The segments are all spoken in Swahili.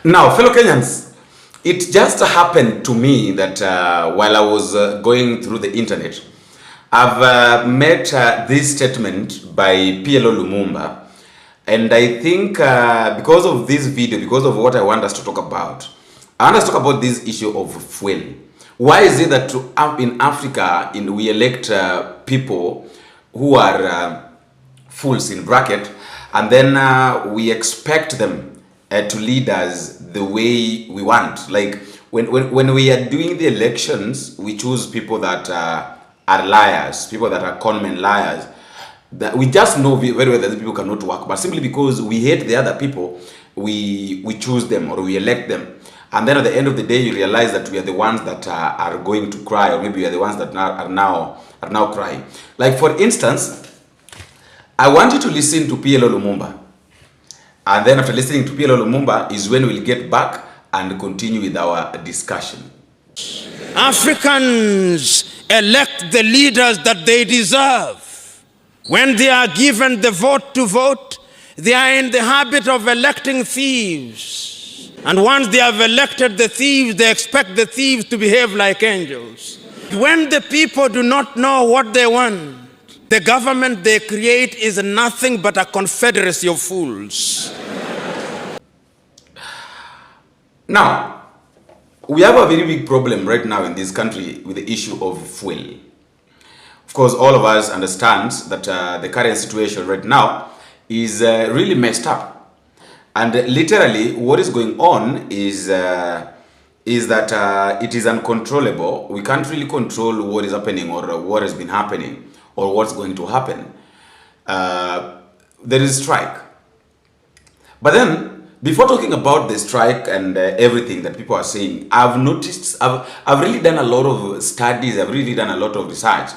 Now, fellow Kenyans, it just happened to me that while I was going through the internet, I've met this statement by PLO Lumumba, and I think because of this video, because of what I want us to talk about, I want us to talk about this issue of fuel. Why is it that in Africa we elect people who are fools in bracket, and then we expect them to lead us the way we want? Like when we are doing the elections, we choose people that are liars, people that are conmen liars. That we just know very well that these people cannot work, but simply because we hate the other people, we choose them or we elect them. And then at the end of the day, you realize that we are the ones that are going to cry, or maybe we are the ones that are now crying. Like for instance, I want you to listen to PLO Lumumba. And then after listening to PLO Lumumba is when we'll get back and continue with our discussion. Africans elect the leaders that they deserve. When they are given the vote to vote, they are in the habit of electing thieves. And once they have elected the thieves, they expect the thieves to behave like angels. When the people do not know what they want, the government they create is nothing but a confederacy of fools. Now, we have a very big problem right now in this country with the issue of fuel. Of course, all of us understand that the current situation right now is really messed up. And literally, what is going on is that it is uncontrollable. We can't really control what is happening or what has been happening or what's going to happen. There is strike. But then, before talking about the strike and everything that people are saying, I've noticed, I've really done a lot of studies, I've really done a lot of research,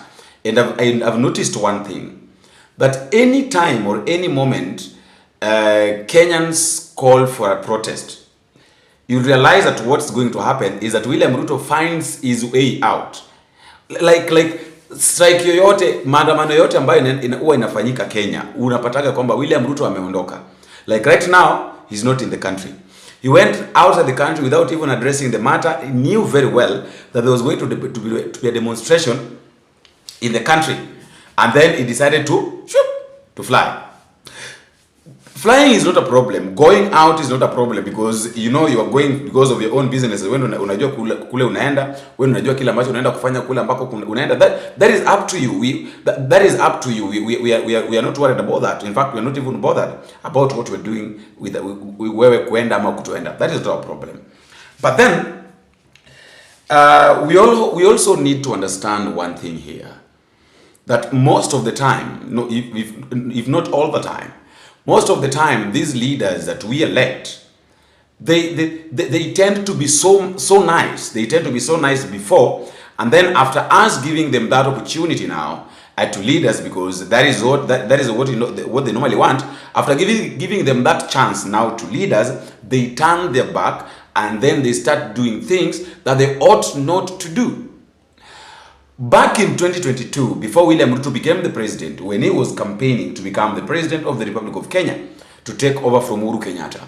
and I've noticed one thing, that any time or any moment Kenyans call for a protest, you realize that what's going to happen is that William Ruto finds his way out. Like strike yoyote, maandamano yote ambayo huwa inafanyika Kenya, unapataga kwamba William Ruto ameondoka. Like right now, he's not in the country. He went outside the country without even addressing the matter. He knew very well that there was going to be a demonstration in the country. And then he decided to fly. Flying is not a problem. Going out is not a problem because you know you are going because of your own business. When unajua kule unaenda, when unajua kile ambacho unaenda kufanya kule ambako unaenda, that is up to you. That is up to you. We are not worried about that. In fact, we are not even bothered about what we're doing with wewe kuenda ama kutoenda. That is not a problem. But then we also need to understand one thing here, that most of the time, no, if not all the time, most of the time, these leaders that we elect, they tend to be so nice. They tend to be so nice before, and then after us giving them that opportunity now to lead us, because that is what what they normally want. After giving them that chance now to lead us, they turn their back and then they start doing things that they ought not to do. Back in 2022, before William Ruto became the president, when he was campaigning to become the president of the Republic of Kenya, to take over from Uhuru Kenyatta,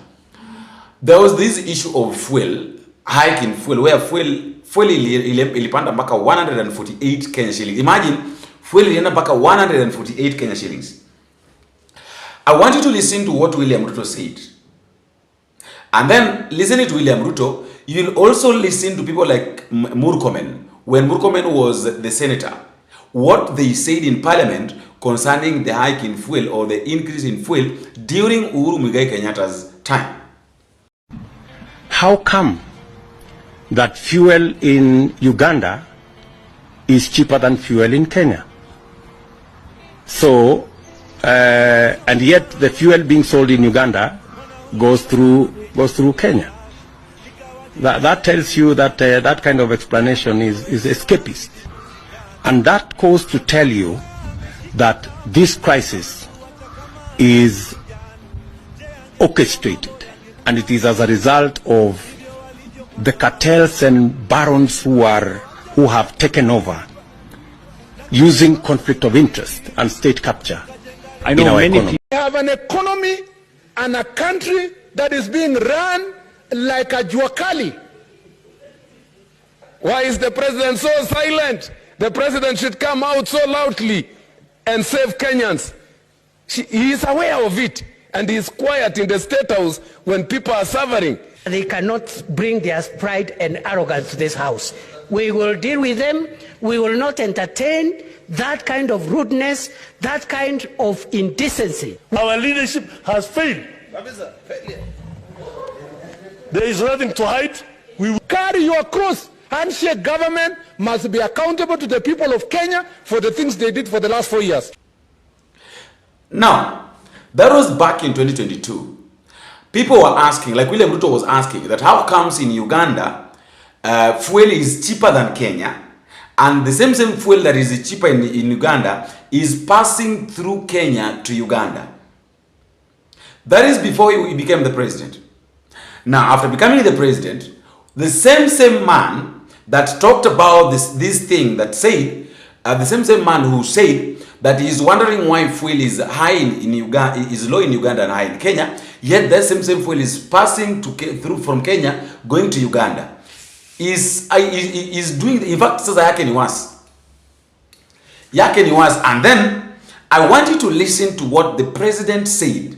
there was this issue of fuel, hike in fuel, where fuel ilipanda mpaka 148 Kenya shillings. Imagine, fuel ilienda mpaka 148 Kenya shillings. I want you to listen to what William Ruto said. And then, listening to William Ruto, you'll also listen to people like Murkomen. When Murkomen was the senator, what they said in parliament concerning the hike in fuel or the increase in fuel during Uhuru Muigai Kenyatta's time. How come that fuel in Uganda is cheaper than fuel in Kenya? So, and yet the fuel being sold in Uganda goes through Kenya. That tells you that that kind of explanation is escapist. And that goes to tell you that this crisis is orchestrated and it is as a result of the cartels and barons who have taken over, using conflict of interest and state capture. I know many people have an economy and a country that is being run like a juakali. Why is the president so silent? The president should come out so loudly and save Kenyans. He is aware of it, and he is quiet in the State House when people are suffering. They cannot bring their pride and arrogance to this house. We will deal with them. We will not entertain that kind of rudeness, that kind of indecency. Our leadership has failed. There is nothing to hide. We will carry your cross. Handshake government must be accountable to the people of Kenya for the things they did for the last 4 years. Now, that was back in 2022. People were asking, like William Ruto was asking, that how comes in Uganda, fuel is cheaper than Kenya, and the same fuel that is cheaper in Uganda is passing through Kenya to Uganda. That is before he became the president. Now, after becoming the president, the same man that talked about this thing, that said, the same man who said that he is wondering why fuel is high in Uganda, is low in Uganda and high in Kenya, yet that same fuel is passing through from Kenya going to Uganda. Is doing, in fact, says yake ni worse. Yake ni worse. And then I want you to listen to what the president said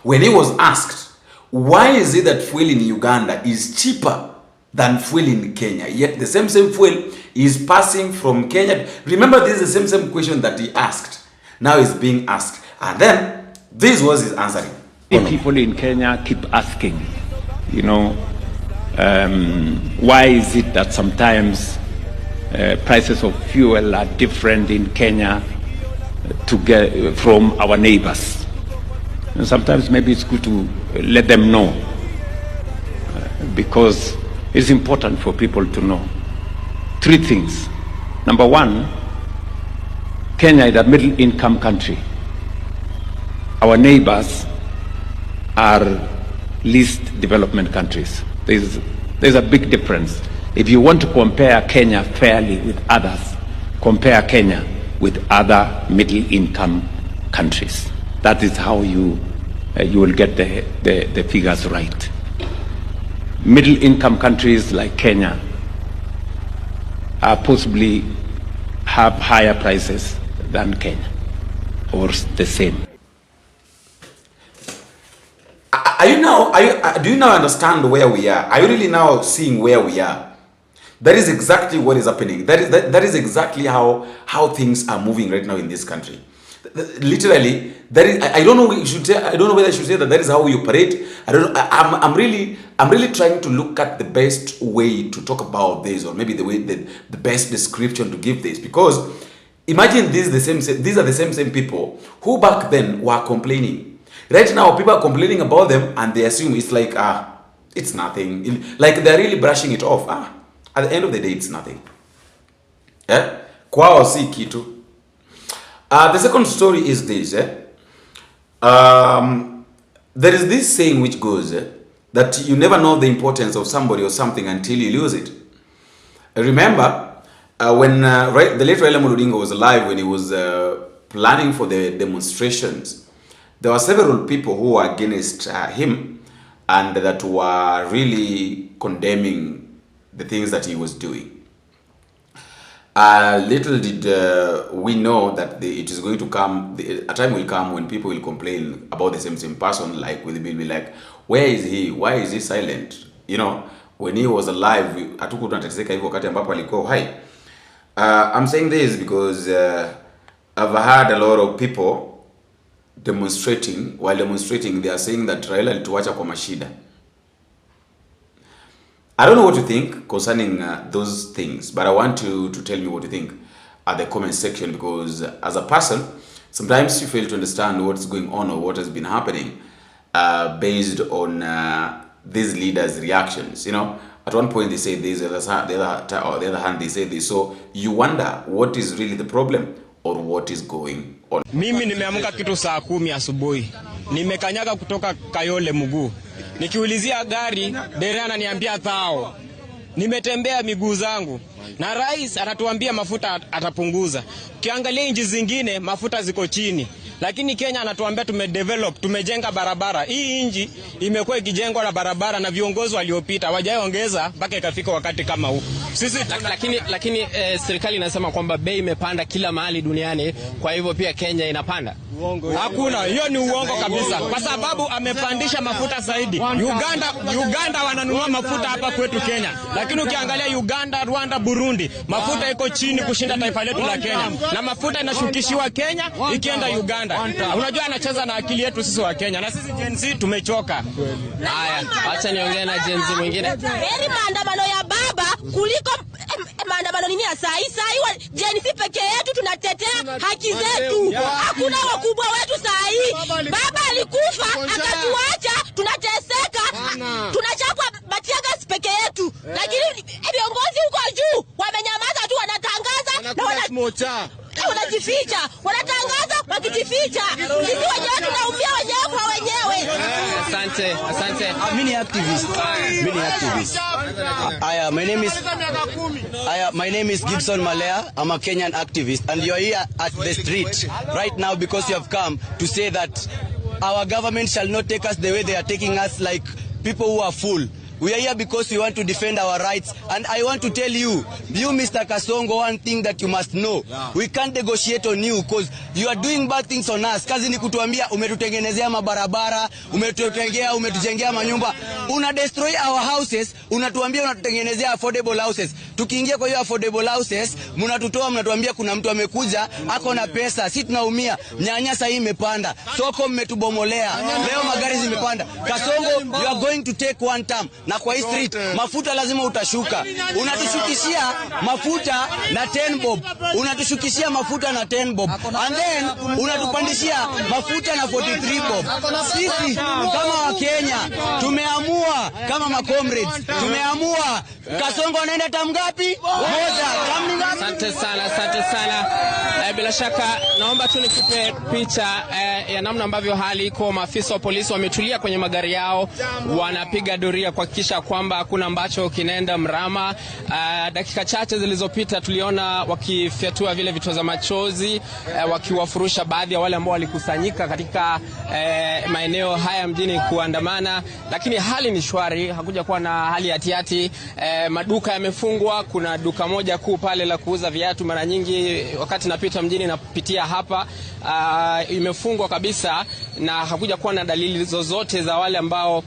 when he was asked, why is it that fuel in Uganda is cheaper than fuel in Kenya, yet the same fuel is passing from Kenya? Remember, this is the same question that he asked. Now it's being asked. And then this was his answering. People in Kenya keep asking, you know, why is it that sometimes prices of fuel are different in Kenya to get from our neighbors? And sometimes maybe it's good to let them know, because it's important for people to know. 3 things. Number 1, Kenya is a middle-income country. Our neighbors are least development countries. There's a big difference. If you want to compare Kenya fairly with others, compare Kenya with other middle-income countries. That is how you will get the figures right. Middle-income countries like Kenya are possibly have higher prices than Kenya, or the same. Do you now understand where we are? Are you really now seeing where we are? That is exactly what is happening. That is exactly how things are moving right now in this country. Literally, that is, I don't know. I don't know whether I should say that is how we operate. I don't know. I'm really trying to look at the best way to talk about this, or maybe the best description to give this, because imagine these are the same people who back then were complaining. Right now, people are complaining about them, and they assume it's like it's nothing. Like they're really brushing it off. At the end of the day, it's nothing. Yeah, kwao si kitu. The second story is this. There is this saying which goes that you never know the importance of somebody or something until you lose it. Remember when the late Raila Odinga was alive, when he was planning for the demonstrations, there were several people who were against him and that were really condemning the things that he was doing. Little did we know that it is going to come, a time will come when people will complain about the same person, like will be like, where is he? Why is he silent? You know, when he was alive, I'm saying this because I've heard a lot of people demonstrating. While demonstrating, they are saying that Raila alituacha kwa mashida. I don't know what you think concerning those things, but I want you to tell me what you think at the comment section, because as a person, sometimes you fail to understand what's going on or what has been happening based on these leaders' reactions. You know, at one point they say this, the other hand they say this. So you wonder what is really the problem or what is going on. Mimi nimeamka kitu saa 10 asubuhi. Nimekanyaga kutoka Kayole mguu. Nikiulizia gari, dereva ananiambia thao. Nimetembea miguu zangu. Na rais anatuambia mafuta atapunguza. Ukiangalia nchi zingine mafuta ziko chini. Lakini Kenya anatuambia tumejenga barabara. Hii nchi imekuwa ikijengwa na barabara na viongozi waliopita hawajaongeza mpaka ikafika wakati kama huu. Sisi lakini serikali inasema kwamba bei imepanda kila mahali duniani, kwa hivyo pia Kenya inapanda. Hakuna, hiyo ni uongo kabisa. Kwa sababu amepandisha mafuta zaidi. Uganda wananunua mafuta hapa kwetu Kenya. Lakini ukiangalia Uganda, Rwanda, Burundi, mafuta iko chini kushinda taifa letu la Kenya. Na mafuta inashukishiwa Kenya ikienda Uganda. Unajua anacheza na akili yetu sisi wa Kenya. Na sisi Gen Z tumechoka. Haya, acha niongee na Gen Z mwingine. Heri maandamano ya baba kuliko maandamano nini ya saa hii. Gen Z peke yetu tunatetea haki zetu. Hakuna wakubwa wetu saa hii. Baba alikufa akatuacha, tunateseka. Tunachapwa Matiang'i peke yetu. Lakini viongozi huko juu wamenyamaza tu, wanatangaza na wanajificha. Wanatangaza wakijificha. Sisi wenyewe tunaumia wenyewe kwa wenyewe. Asante. Mimi ni activist. My name is Gibson Malaya. I'm a Kenyan activist, and you're here at the street right now because you have come to say that our government shall not take us the way they are taking us, like people who are full. We are here because we want to defend our rights, and I want to tell you, Mr. Kasongo, one thing that you must know. We can't negotiate on you because you are doing bad things on us. Kazi ni kutuambia umetutengenezea mabarabara, umetujengea manyumba, una destroy our houses, unatuambia unatutengenezea affordable houses. Tukiingia kwa hiyo affordable houses, mnatuambia kuna mtu amekuja ako na pesa. Sisi tunaumia, nyanya sasa hii imepanda, soko mmetubomolea, leo magari zimepanda. Kasongo, you are going to take one term. Na kwa hii street mafuta lazima utashuka. Unatushukishia mafuta na 10 bob. And then unatupandishia mafuta na 43 bob. Sisi kama Wakenya tumeamua, kama macomrades tumeamua, Kasongo anaenda tam ngapi? Moja. Asante sana. Bila shaka naomba tu nikupe picha ya namna ambavyo hali iko. Maafisa wa polisi wametulia kwenye magari yao, wanapiga doria kuhakikisha kwamba hakuna ambacho kinaenda mrama. Dakika chache zilizopita tuliona wakifyatua vile vitoza machozi, wakiwafurusha baadhi ya wale ambao walikusanyika katika maeneo haya mjini kuandamana, lakini hali ni shwari, hakuja kuwa na hali hatihati. Maduka yamefungwa. Kuna duka moja kuu pale la kuuza viatu, mara nyingi wakati napita mjini napitia hapa, imefungwa kabisa, na hakuja kuwa na dalili zozote za wale ambao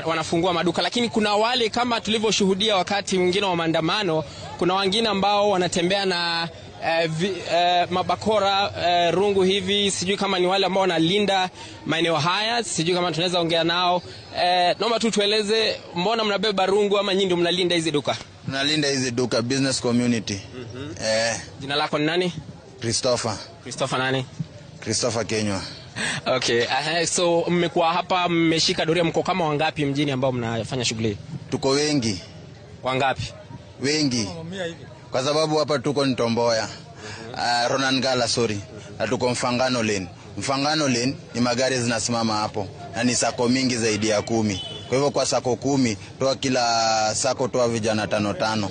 wanafungua maduka. Lakini kuna wale, kama tulivyoshuhudia wakati mwingine wa maandamano, kuna wengine ambao wanatembea na mabakora rungu hivi. Sijui kama ni wale ambao wanalinda maeneo haya, sijui kama tunaweza ongea nao. Naomba tu tueleze, mbona mnabeba rungu ama nyinyi ndio mnalinda hizi duka? Tunalinda hizi duka, business community. Jina lako ni nani? Christopher nani? Christopher Kenywa. Okay, so mmekuwa hapa, mmeshika doria, mko kama wangapi mjini ambao mnafanya shughuli? Tuko wengi. Wangapi? Wengi. Kwa sababu hapa tuko Ntomboya, Ronangala, na tuko Mfangano lane ni magari zinasimama hapo, na ni sako mingi zaidi ya 10. Kwa hivyo kwa sako 10, toa kila sako toa vijana 5.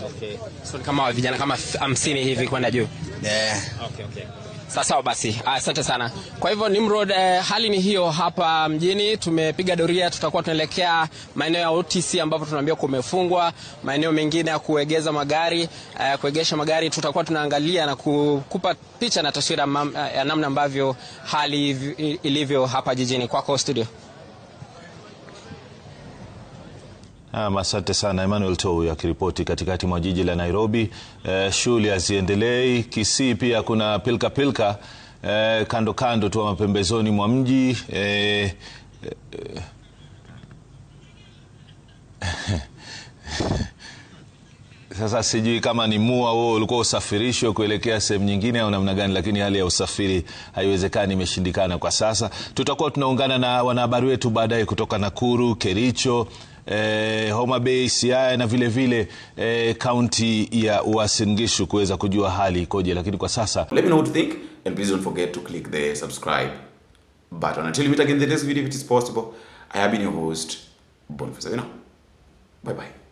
Okay. So kama vijana kama 50 hivi kwenda juu. Okay. Sawa basi, asante sana. Kwa hivyo Nimrod, hali ni hiyo hapa mjini. Tumepiga doria, tutakuwa tunaelekea maeneo ya OTC ambapo tunaambia kumefungwa, maeneo mengine ya kuegesha magari tutakuwa tunaangalia na kukupa picha na taswira ya namna ambavyo hali ilivyo hapa jijini. Kwako studio. Asante sana Emmanuel Tou akiripoti katikati mwa jiji la Nairobi. Shughuli haziendelei. Kisii pia kuna pilka kando tu mapembezoni mwa mji. Sasa sijui kama ni mua wao ulikuwa usafirishwe kuelekea sehemu nyingine au namna gani, lakini hali ya usafiri haiwezekani, imeshindikana kwa sasa. Tutakuwa tunaungana na wanahabari wetu baadaye kutoka Nakuru, Kericho, Homa Bay, Siaya na vile kaunti ya Uasin Gishu kuweza kujua hali ikoje, lakini kwa sasa let me know what you think, and please don't forget to click the subscribe But until we meet again in the next video, if it is possible, I have been your host, Boniface. Bye-bye.